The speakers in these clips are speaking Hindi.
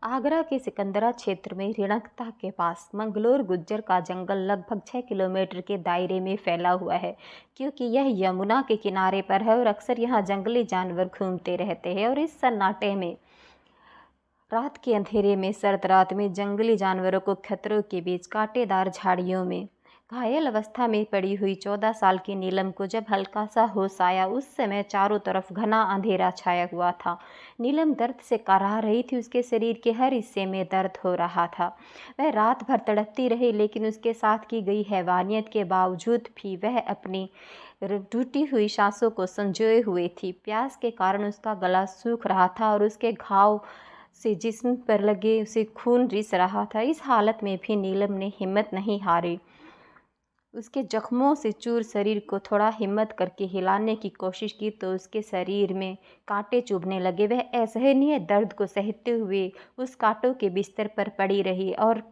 आगरा के सिकंदरा क्षेत्र में रिणकता के पास मंगलोर गुज्जर का जंगल लगभग 6 किलोमीटर के दायरे में फैला हुआ है, क्योंकि यह यमुना के किनारे पर है और अक्सर यहाँ जंगली जानवर घूमते रहते हैं। और इस सन्नाटे में रात के अंधेरे में सर्द रात में जंगली जानवरों को खतरों के बीच कांटेदार झाड़ियों में घायल अवस्था में पड़ी हुई 14 साल की नीलम को जब हल्का सा होश आया, उस समय चारों तरफ घना अंधेरा छाया हुआ था। नीलम दर्द से कराह रही थी, उसके शरीर के हर हिस्से में दर्द हो रहा था। वह रात भर तड़पती रही, लेकिन उसके साथ की गई हैवानियत के बावजूद भी वह अपनी टूटी हुई सांसों को संजोए हुए थी। प्यास के कारण उसका गला सूख रहा था और उसके घाव से जिस्म पर लगे उसे खून रिस रहा था। इस हालत में भी नीलम ने हिम्मत नहीं हारी। उसके जख्मों से चूर शरीर को थोड़ा हिम्मत करके हिलाने की कोशिश की तो उसके शरीर में कांटे चुभने लगे। वह असहनीय दर्द को सहते हुए उस कांटों के बिस्तर पर पड़ी रही और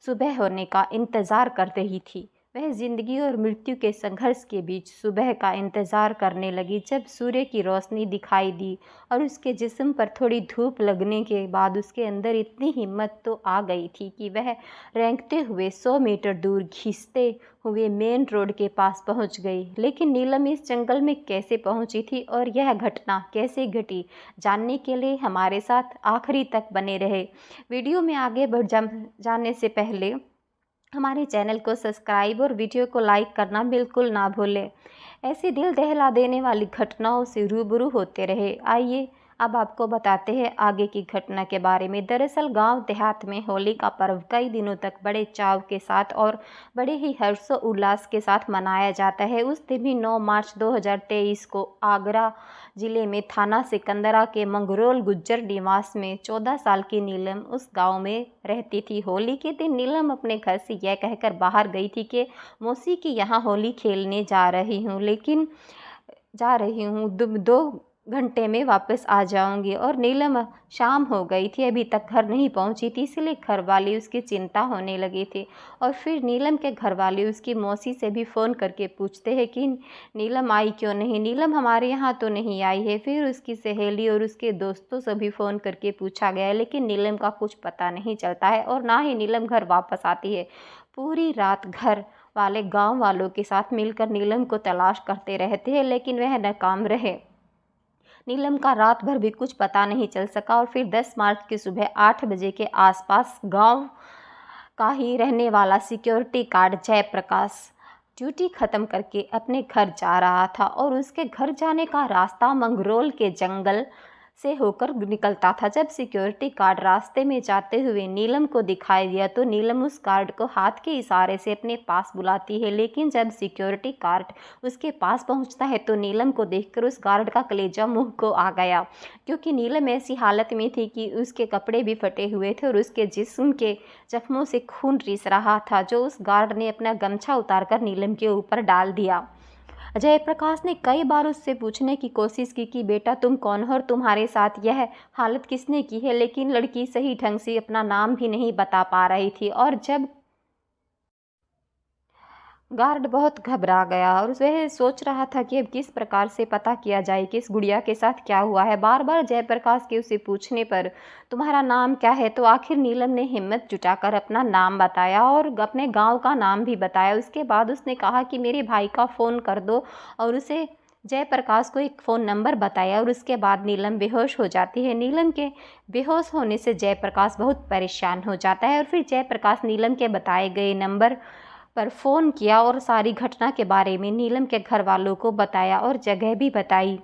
सुबह होने का इंतज़ार कर रही थी। वह जिंदगी और मृत्यु के संघर्ष के बीच सुबह का इंतज़ार करने लगी। जब सूर्य की रोशनी दिखाई दी और उसके जिस्म पर थोड़ी धूप लगने के बाद उसके अंदर इतनी हिम्मत तो आ गई थी कि वह रेंगते हुए 100 मीटर दूर घिसते हुए मेन रोड के पास पहुंच गई। लेकिन नीलम इस जंगल में कैसे पहुंची थी और यह घटना कैसे घटी, जानने के लिए हमारे साथ आखिरी तक बने रहे। वीडियो में आगे बढ़ जाने से पहले हमारे चैनल को सब्सक्राइब और वीडियो को लाइक करना बिल्कुल ना भूलें। ऐसी दिल दहला देने वाली घटनाओं से रूबरू होते रहे। आइए अब आपको बताते हैं आगे की घटना के बारे में। दरअसल गांव देहात में होली का पर्व कई दिनों तक बड़े चाव के साथ और बड़े ही हर्षो उल्लास के साथ मनाया जाता है। उस दिन भी 9 मार्च 2023 को आगरा जिले में थाना सिकंदरा के मंगरोल गुज्जर निवास में 14 साल की नीलम उस गांव में रहती थी। होली के दिन नीलम अपने घर से यह कहकर बाहर गई थी कि मौसी की यहाँ होली खेलने जा रही हूँ, 2 घंटे में वापस आ जाऊंगी। और नीलम शाम हो गई थी, अभी तक घर नहीं पहुंची थी, इसलिए घर वाले उसकी चिंता होने लगी थी। और फिर नीलम के घर वाले उसकी मौसी से भी फ़ोन करके पूछते हैं कि नीलम आई क्यों नहीं, नीलम हमारे यहाँ तो नहीं आई है। फिर उसकी सहेली और उसके दोस्तों से भी फ़ोन करके पूछा गया, लेकिन नीलम का कुछ पता नहीं चलता है और ना ही नीलम घर वापस आती है। पूरी रात घर वाले गाँव वालों के साथ मिलकर नीलम को तलाश करते रहते हैं, लेकिन वह नाकाम रहे। नीलम का रात भर भी कुछ पता नहीं चल सका और फिर 10 मार्च की सुबह 8 बजे के आसपास गांव का ही रहने वाला सिक्योरिटी गार्ड जयप्रकाश ड्यूटी ख़त्म करके अपने घर जा रहा था और उसके घर जाने का रास्ता मंगरोल के जंगल से होकर निकलता था। जब सिक्योरिटी गार्ड रास्ते में जाते हुए नीलम को दिखाई दिया तो नीलम उस गार्ड को हाथ के इशारे से अपने पास बुलाती है। लेकिन जब सिक्योरिटी गार्ड उसके पास पहुंचता है तो नीलम को देखकर उस गार्ड का कलेजा मुंह को आ गया, क्योंकि नीलम ऐसी हालत में थी कि उसके कपड़े भी फटे हुए थे और उसके जिस्म के जख्मों से खून रिस रहा था, जो उस गार्ड ने अपना गमछा उतारकर नीलम के ऊपर डाल दिया। जयप्रकाश ने कई बार उससे पूछने की कोशिश की कि बेटा तुम कौन हो और तुम्हारे साथ यह हालत किसने की है, लेकिन लड़की सही ढंग से अपना नाम भी नहीं बता पा रही थी। और जब गार्ड बहुत घबरा गया और वह सोच रहा था कि अब किस प्रकार से पता किया जाए कि इस गुड़िया के साथ क्या हुआ है। बार बार जयप्रकाश के उसे पूछने पर तुम्हारा नाम क्या है, तो आखिर नीलम ने हिम्मत जुटाकर अपना नाम बताया और अपने गांव का नाम भी बताया। उसके बाद उसने कहा कि मेरे भाई का फ़ोन कर दो और उसे जयप्रकाश को एक फ़ोन नंबर बताया और उसके बाद नीलम बेहोश हो जाती है। नीलम के बेहोश होने से जयप्रकाश बहुत परेशान हो जाता है और फिर जयप्रकाश नीलम के बताए गए नंबर पर फ़ोन किया और सारी घटना के बारे में नीलम के घर वालों को बताया और जगह भी बताई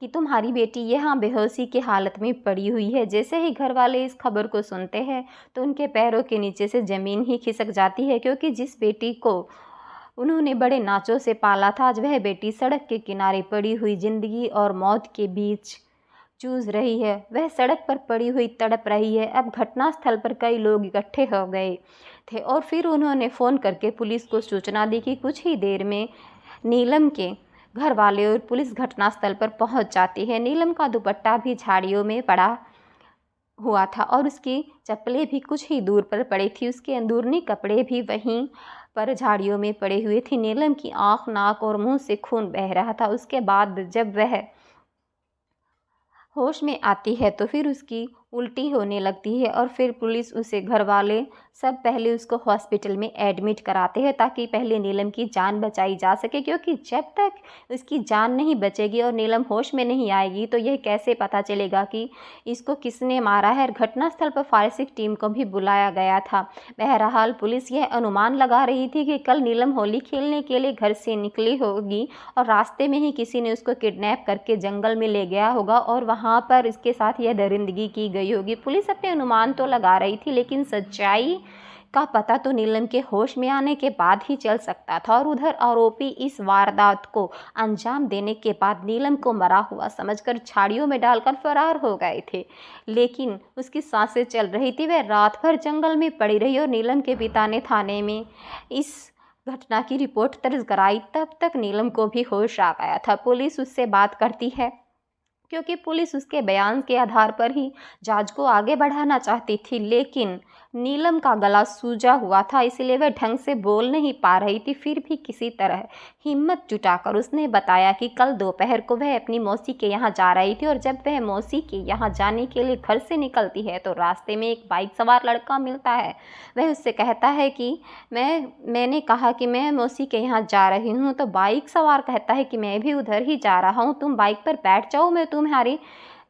कि तुम्हारी बेटी यहाँ बेहोशी की हालत में पड़ी हुई है। जैसे ही घर वाले इस खबर को सुनते हैं तो उनके पैरों के नीचे से ज़मीन ही खिसक जाती है, क्योंकि जिस बेटी को उन्होंने बड़े नाचों से पाला था, आज वह बेटी सड़क के किनारे पड़ी हुई ज़िंदगी और मौत के बीच जूझ रही है। वह सड़क पर पड़ी हुई तड़प रही है। अब घटनास्थल पर कई लोग इकट्ठे हो गए थे और फिर उन्होंने फ़ोन करके पुलिस को सूचना दी कि कुछ ही देर में नीलम के घर वाले और पुलिस घटनास्थल पर पहुंच जाती है। नीलम का दुपट्टा भी झाड़ियों में पड़ा हुआ था और उसकी चप्पलें भी कुछ ही दूर पर पड़ी थी। उसके अंदरूनी कपड़े भी वहीं पर झाड़ियों में पड़े हुए थे। नीलम की आँख, नाक और मुंह से खून बह रहा था। उसके बाद जब वह होश में आती है तो फिर उसकी उल्टी होने लगती है और फिर पुलिस उसे घर वाले सब पहले उसको हॉस्पिटल में एडमिट कराते हैं ताकि पहले नीलम की जान बचाई जा सके, क्योंकि जब तक उसकी जान नहीं बचेगी और नीलम होश में नहीं आएगी तो यह कैसे पता चलेगा कि इसको किसने मारा है। घटनास्थल पर फॉरेंसिक टीम को भी बुलाया गया था। बहरहाल पुलिस यह अनुमान लगा रही थी कि कल नीलम होली खेलने के लिए घर से निकली होगी और रास्ते में ही किसी ने उसको किडनैप करके जंगल में ले गया होगा और वहाँ पर इसके साथ यह दरिंदगी की गई होगी। पुलिस अपने अनुमान तो लगा रही थी, लेकिन सच्चाई का पता तो नीलम के होश में आने के बाद ही चल सकता था। और उधर आरोपी इस वारदात को अंजाम देने के बाद नीलम को मरा हुआ समझकर झाड़ियों में डालकर फरार हो गए थे, लेकिन उसकी सांसें चल रही थी। वह रात भर जंगल में पड़ी रही और नीलम के पिता ने थाने में इस घटना की रिपोर्ट दर्ज कराई। तब तक नीलम को भी होश आ गया था। पुलिस उससे बात करती है क्योंकि पुलिस उसके बयान के आधार पर ही जांच को आगे बढ़ाना चाहती थी, लेकिन नीलम का गला सूजा हुआ था, इसलिए वह ढंग से बोल नहीं पा रही थी। फिर भी किसी तरह हिम्मत जुटाकर उसने बताया कि कल दोपहर को वह अपनी मौसी के यहाँ जा रही थी और जब वह मौसी के यहाँ जाने के लिए घर से निकलती है तो रास्ते में एक बाइक सवार लड़का मिलता है। वह उससे कहता है कि मैंने कहा कि मैं मौसी के यहाँ जा रही हूँ, तो बाइक सवार कहता है कि मैं भी उधर ही जा रहा हूँ, तुम बाइक पर बैठ जाओ, मैं तुम्हारी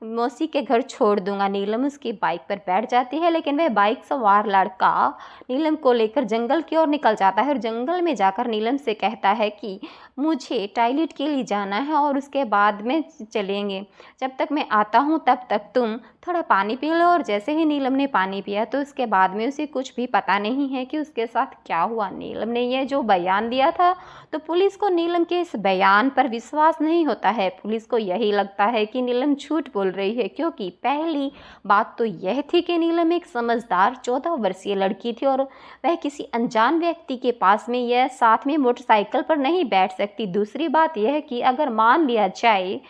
मौसी के घर छोड़ दूंगा। नीलम उसकी बाइक पर बैठ जाती है, लेकिन वह बाइक सवार लड़का नीलम को लेकर जंगल की ओर निकल जाता है और जंगल में जाकर नीलम से कहता है कि मुझे टॉयलेट के लिए जाना है और उसके बाद में चलेंगे, जब तक मैं आता हूँ तब तक तुम थोड़ा पानी पी लो। और जैसे ही नीलम ने पानी पिया तो उसके बाद में उसे कुछ भी पता नहीं है कि उसके साथ क्या हुआ। नीलम ने यह जो बयान दिया था तो पुलिस को नीलम के इस बयान पर विश्वास नहीं होता है। पुलिस को यही लगता है कि नीलम झूठ बोल रही है, क्योंकि पहली बात तो यह थी कि नीलम एक समझदार 14 वर्षीय लड़की थी और वह किसी अनजान व्यक्ति के पास में यह साथ में मोटरसाइकिल पर नहीं बैठ सकती। दूसरी बात यह है कि अगर मान लिया जाए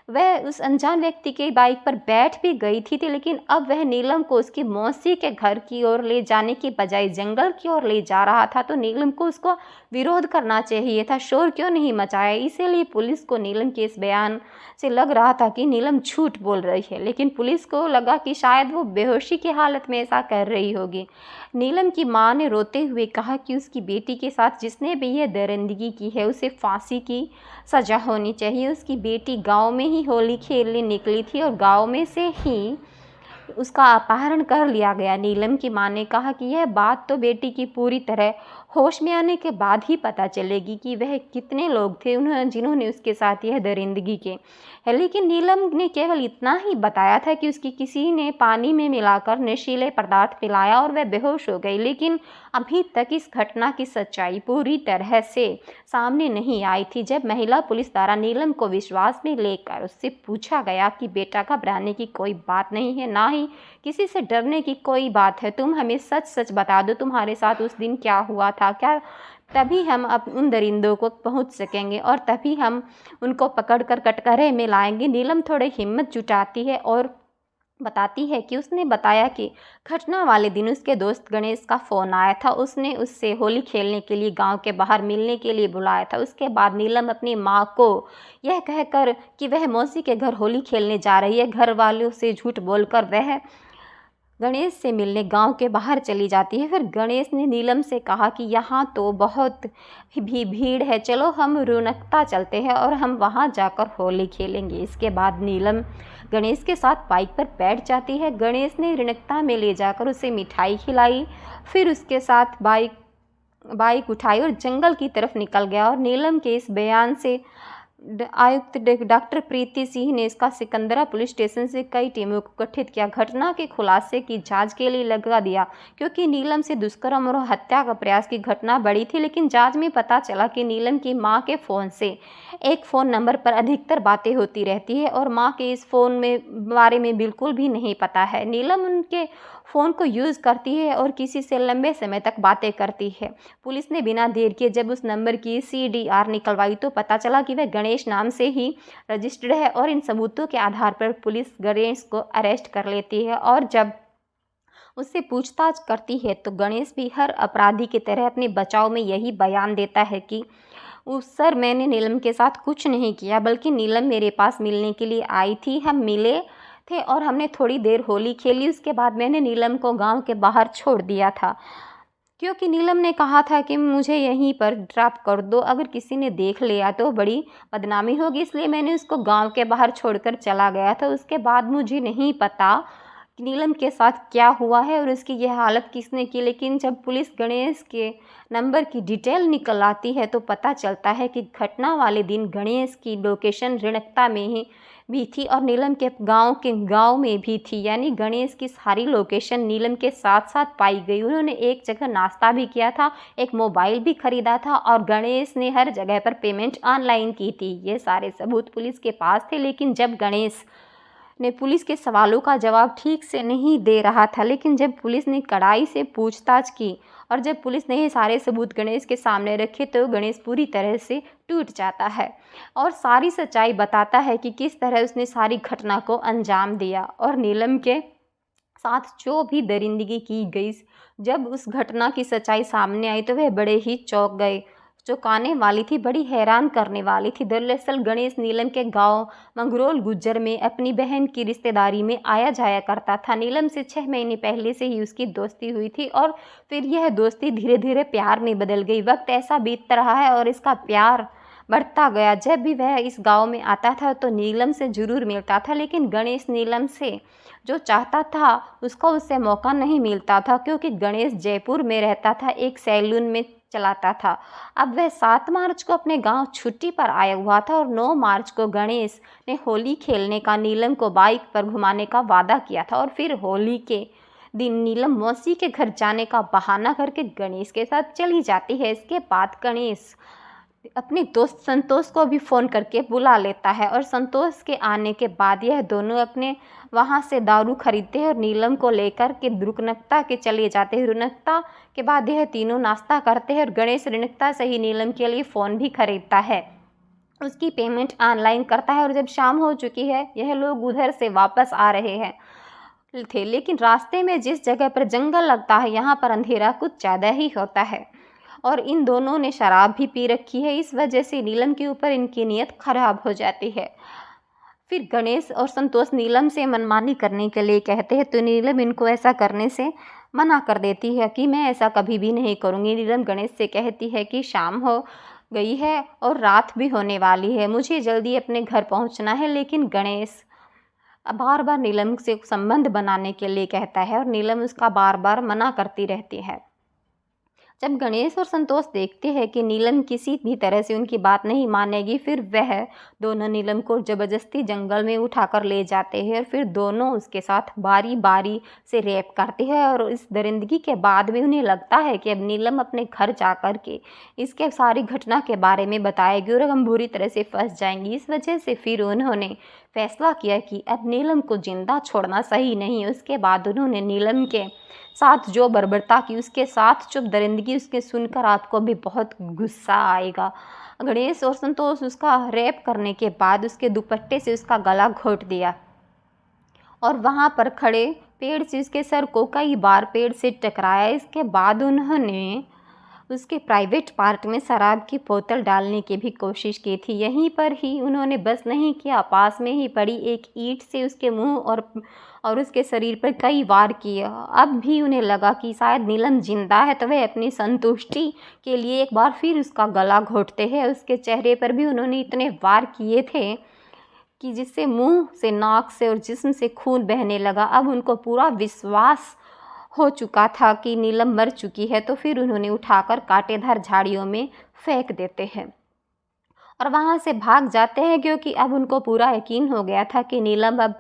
वह उस अनजान व्यक्ति के बाइक पर बैठ भी गई थी, लेकिन अब वह नीलम को उसकी मौसी के घर की ओर ले जाने की बजाय जंगल की ओर ले जा रहा था, तो नीलम को उसको विरोध करना चाहिए था, शोर क्यों नहीं मचाया। इसीलिए पुलिस को नीलम के इस बयान से लग रहा था कि नीलम झूठ बोल रही है, लेकिन पुलिस को लगा कि शायद वो बेहोशी की हालत में ऐसा कर रही होगी। नीलम की मां ने रोते हुए कहा कि उसकी बेटी के साथ जिसने भी यह दरिंदगी की है उसे फांसी की सजा होनी चाहिए। उसकी बेटी गांव में ही होली खेलने निकली थी और गांव में से ही उसका अपहरण कर लिया गया। नीलम की मां ने कहा कि यह बात तो बेटी की पूरी तरह होश में आने के बाद ही पता चलेगी कि वह कितने लोग थे जिन्होंने उसके साथ यह दरिंदगी की है। लेकिन नीलम ने केवल इतना ही बताया था कि उसकी किसी ने पानी में मिलाकर नशीले पदार्थ पिलाया और वह बेहोश हो गई, लेकिन अभी तक इस घटना की सच्चाई पूरी तरह से सामने नहीं आई थी। जब महिला पुलिस द्वारा नीलम को विश्वास में लेकर उससे पूछा गया कि बेटा घबराने की कोई बात नहीं है, ना ही किसी से डरने की कोई बात है, तुम हमें सच सच बता दो तुम्हारे साथ उस दिन क्या हुआ था, क्या तभी हम अब उन दरिंदों को पहुंच सकेंगे और तभी हम उनको पकड़कर कटघरे में लाएंगे। नीलम थोड़ी हिम्मत जुटाती है और बताती है कि उसने बताया कि घटना वाले दिन उसके दोस्त गणेश का फ़ोन आया था, उसने उससे होली खेलने के लिए गांव के बाहर मिलने के लिए बुलाया था। उसके बाद नीलम अपनी मां को यह कहकर कि वह मौसी के घर होली खेलने जा रही है, घर वालों से झूठ बोलकर वह गणेश से मिलने गांव के बाहर चली जाती है। फिर गणेश ने नीलम से कहा कि यहाँ तो बहुत भी भीड़ है, चलो हम रौनकता चलते हैं और हम वहाँ जाकर होली खेलेंगे। इसके बाद नीलम गणेश के साथ बाइक पर बैठ जाती है। गणेश ने रौनकता में ले जाकर उसे मिठाई खिलाई, फिर उसके साथ बाइक उठाई और जंगल की तरफ निकल गया। और नीलम के इस बयान से आयुक्त डॉक्टर प्रीति सिंह ने इसका सिकंदरा पुलिस स्टेशन से कई टीमों को गठित किया, घटना के खुलासे की जांच के लिए लगा दिया, क्योंकि नीलम से दुष्कर्म और हत्या का प्रयास की घटना बड़ी थी। लेकिन जांच में पता चला कि नीलम की मां के फ़ोन से एक फ़ोन नंबर पर अधिकतर बातें होती रहती है और मां के इस फ़ोन में बारे में बिल्कुल भी नहीं पता है। नीलम उनके फ़ोन को यूज़ करती है और किसी से लंबे समय तक बातें करती है। पुलिस ने बिना देर किए जब उस नंबर की CDR निकलवाई तो पता चला कि वह गणेश नाम से ही रजिस्टर्ड है और इन सबूतों के आधार पर पुलिस गणेश को अरेस्ट कर लेती है। और जब उससे पूछताछ करती है तो गणेश भी हर अपराधी की तरह अपने बचाव में यही बयान देता है कि सर मैंने नीलम के साथ कुछ नहीं किया, बल्कि नीलम मेरे पास मिलने के लिए आई थी, हम मिले थे और हमने थोड़ी देर होली खेली। उसके बाद मैंने नीलम को गांव के बाहर छोड़ दिया था, क्योंकि नीलम ने कहा था कि मुझे यहीं पर ड्रॉप कर दो, अगर किसी ने देख लिया तो बड़ी बदनामी होगी, इसलिए मैंने उसको गांव के बाहर छोड़कर चला गया था। उसके बाद मुझे नहीं पता कि नीलम के साथ क्या हुआ है और उसकी यह हालत किसने की, लेकिन जब पुलिस गणेश के नंबर की डिटेल निकल आती है तो पता चलता है कि घटना वाले दिन गणेश की लोकेशन रिणकता में ही भी थी और नीलम के गांव में भी थी। यानी गणेश की सारी लोकेशन नीलम के साथ साथ पाई गई। उन्होंने एक जगह नाश्ता भी किया था, एक मोबाइल भी खरीदा था और गणेश ने हर जगह पर पेमेंट ऑनलाइन की थी। ये सारे सबूत पुलिस के पास थे, लेकिन जब गणेश ने पुलिस के सवालों का जवाब ठीक से नहीं दे रहा था, लेकिन जब पुलिस ने कड़ाई से पूछताछ की और जब पुलिस ने ये सारे सबूत गणेश के सामने रखे तो गणेश पूरी तरह से टूट जाता है और सारी सच्चाई बताता है कि किस तरह उसने सारी घटना को अंजाम दिया और नीलम के साथ जो भी दरिंदगी की गई। जब उस घटना की सच्चाई सामने आई तो वह बड़े ही चौंक गए। चौंकाने वाली थी, बड़ी हैरान करने वाली थी। दरअसल गणेश नीलम के गांव मंगरोल गुज्जर में अपनी बहन की रिश्तेदारी में आया जाया करता था। नीलम से 6 महीने पहले से ही उसकी दोस्ती हुई थी और फिर यह दोस्ती धीरे धीरे प्यार में बदल गई। वक्त ऐसा बीतता रहा है और इसका प्यार बढ़ता गया। जब भी वह इस गांव में आता था तो नीलम से जरूर मिलता था, लेकिन गणेश नीलम से जो चाहता था उसको उससे मौका नहीं मिलता था, क्योंकि गणेश जयपुर में रहता था, एक सैलून में चलाता था। अब वह 7 मार्च को अपने गांव छुट्टी पर आया हुआ था और 9 मार्च को गणेश ने होली खेलने का नीलम को बाइक पर घुमाने का वादा किया था और फिर होली के दिन नीलम मौसी के घर जाने का बहाना करके गणेश के साथ चली जाती है। इसके बाद गणेश अपने दोस्त संतोष को भी फ़ोन करके बुला लेता है और संतोष के आने के बाद यह दोनों अपने वहाँ से दारू खरीदते हैं और नीलम को लेकर के रुकनकता के चले जाते हैं। रुकनकता के बाद यह तीनों नाश्ता करते हैं और गणेश रुकनकता से ही नीलम के लिए फ़ोन भी खरीदता है, उसकी पेमेंट ऑनलाइन करता है और जब शाम हो चुकी है यह लोग उधर से वापस आ रहे हैं थे, लेकिन रास्ते में जिस जगह पर जंगल लगता है यहाँ पर अंधेरा कुछ ज़्यादा ही होता है और इन दोनों ने शराब भी पी रखी है। इस वजह से नीलम के ऊपर इनकी नीयत खराब हो जाती है। फिर गणेश और संतोष नीलम से मनमानी करने के लिए कहते हैं तो नीलम इनको ऐसा करने से मना कर देती है कि मैं ऐसा कभी भी नहीं करूँगी। नीलम गणेश से कहती है कि शाम हो गई है और रात भी होने वाली है, मुझे जल्दी अपने घर पहुँचना है, लेकिन गणेश बार बार नीलम से संबंध बनाने के लिए कहता है और नीलम उसका बार बार मना करती रहती है। जब गणेश और संतोष देखते हैं कि नीलम किसी भी तरह से उनकी बात नहीं मानेगी, फिर वह दोनों नीलम को ज़बरदस्ती जंगल में उठाकर ले जाते हैं और फिर दोनों उसके साथ बारी बारी से रेप करते हैं और इस दरिंदगी के बाद में उन्हें लगता है कि अब नीलम अपने घर जाकर के इसके सारी घटना के बारे में बताएगी और हम बुरी तरह से फंस जाएंगी। इस वजह से फिर उन्होंने फैसला किया कि अब नीलम को जिंदा छोड़ना सही नहीं। उसके बाद उन्होंने नीलम के साथ जो बर्बरता की, उसके साथ चुप दरिंदगी, उसके सुनकर आपको भी बहुत गुस्सा आएगा। गणेश और संतोष उसका रेप करने के बाद उसके दुपट्टे से उसका गला घोंट दिया और वहाँ पर खड़े पेड़ से उसके सर को कई बार पेड़ से टकराया। इसके बाद उन्होंने उसके प्राइवेट पार्ट में शराब की बोतल डालने की भी कोशिश की थी। यहीं पर ही उन्होंने बस नहीं किया, पास में ही पड़ी एक ईंट से उसके मुंह और उसके शरीर पर कई वार किए। अब भी उन्हें लगा कि शायद नीलम जिंदा है तो वह अपनी संतुष्टि के लिए एक बार फिर उसका गला घोंटते हैं। उसके चेहरे पर भी उन्होंने इतने वार किए थे कि जिससे मुंह से, नाक से और जिस्म से खून बहने लगा। अब उनको पूरा विश्वास हो चुका था कि नीलम मर चुकी है, तो फिर उन्होंने उठाकर कांटेदार झाड़ियों में फेंक देते हैं और वहाँ से भाग जाते हैं, क्योंकि अब उनको पूरा यकीन हो गया था कि नीलम अब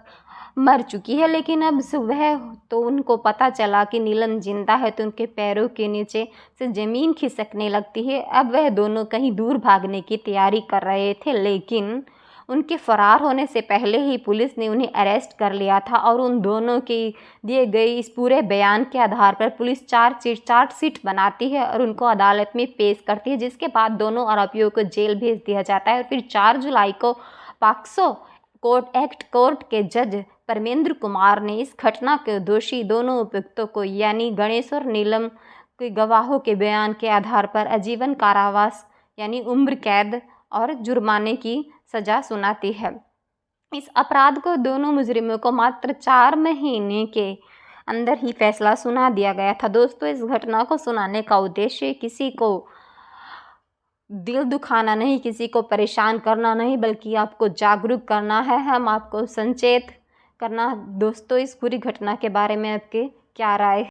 मर चुकी है। लेकिन अब सुबह तो उनको पता चला कि नीलम जिंदा है, तो उनके पैरों के नीचे से ज़मीन खिसकने लगती है। अब वह दोनों कहीं दूर भागने की तैयारी कर रहे थे, लेकिन उनके फरार होने से पहले ही पुलिस ने उन्हें अरेस्ट कर लिया था और उन दोनों के दिए गए इस पूरे बयान के आधार पर पुलिस चार्जशीट बनाती है और उनको अदालत में पेश करती है, जिसके बाद दोनों आरोपियों को जेल भेज दिया जाता है। और फिर 4 जुलाई को पॉक्सो कोर्ट के जज परमेंद्र कुमार ने इस घटना के दोषी दोनों अभियुक्तों को यानी गणेश और नीलम के गवाहों के बयान के आधार पर आजीवन कारावास यानी उम्र कैद और जुर्माने की सज़ा सुनाती है। इस अपराध को दोनों मुजरिमों को मात्र 4 महीने के अंदर ही फैसला सुना दिया गया था। दोस्तों, इस घटना को सुनाने का उद्देश्य किसी को दिल दुखाना नहीं, किसी को परेशान करना नहीं, बल्कि आपको जागरूक करना है, हम आपको संचेत करना। दोस्तों, इस पूरी घटना के बारे में आपके क्या राय है?